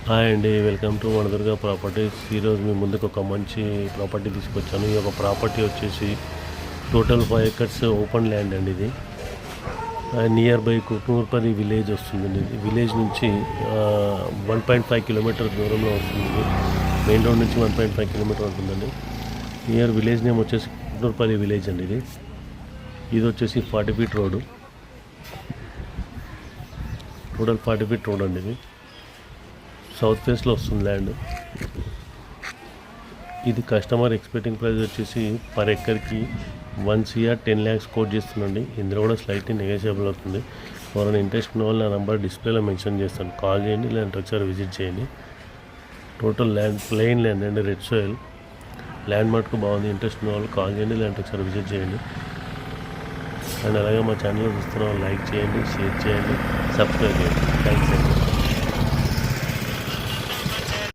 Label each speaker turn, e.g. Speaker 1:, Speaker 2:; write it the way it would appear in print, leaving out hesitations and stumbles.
Speaker 1: Hi అండి, welcome to Vanadurga properties. ఈరోజు మీ ముందుకు ఒక మంచి ప్రాపర్టీ తీసుకొచ్చాను. ఈ యొక్క ప్రాపర్టీ వచ్చేసి టోటల్ 5 acres ఓపెన్ ల్యాండ్ అండి. ఇది నియర్ బై కుట్నూర్పల్లి విలేజ్ వస్తుందండి. ఇది విలేజ్ నుంచి 1.5 కిలోమీటర్ దూరంలో వస్తుంది. మెయిన్ రోడ్ నుంచి 1.5 కిలోమీటర్ ఉంటుందండి. నియర్ విలేజ్ నేమ్ వచ్చేసి కుట్నూర్పల్లి విలేజ్ అండి. ఇది వచ్చేసి 40 feet road, total 40 feet road అండి. ఇది సౌత్ ఫేస్లో వస్తుంది ల్యాండ్. ఇది కస్టమర్ ఎక్స్పెక్టింగ్ ప్రైస్ వచ్చేసి పర్ ఎకర్కి 1 crore 10 lakhs కోట్ చేస్తుందండి. ఇందులో కూడా స్లైట్లీ నెగోషియబుల్ అవుతుంది. ఎవరైనా ఇంట్రెస్ట్ ఉన్న వాళ్ళు నా నెంబర్ డిస్ప్లేలో మెన్షన్ చేస్తాను, కాల్ చేయండి, లేదంటే ఒకసారి విజిట్ చేయండి. టోటల్ ల్యాండ్ ప్లెయిన్ ల్యాండ్ అండి, రెడ్ సాయిల్ ల్యాండ్ మటుకు బాగుంది. ఇంట్రెస్ట్ ఉన్న వాళ్ళు కాల్ చేయండి, లేదంటే ఒకసారి విజిట్ చేయండి. అండ్ అలాగే మా ఛానల్ చూస్తున్న వాళ్ళు లైక్ చేయండి, షేర్ చేయండి, సబ్స్క్రైబ్ చేయండి. థ్యాంక్స్ అండి.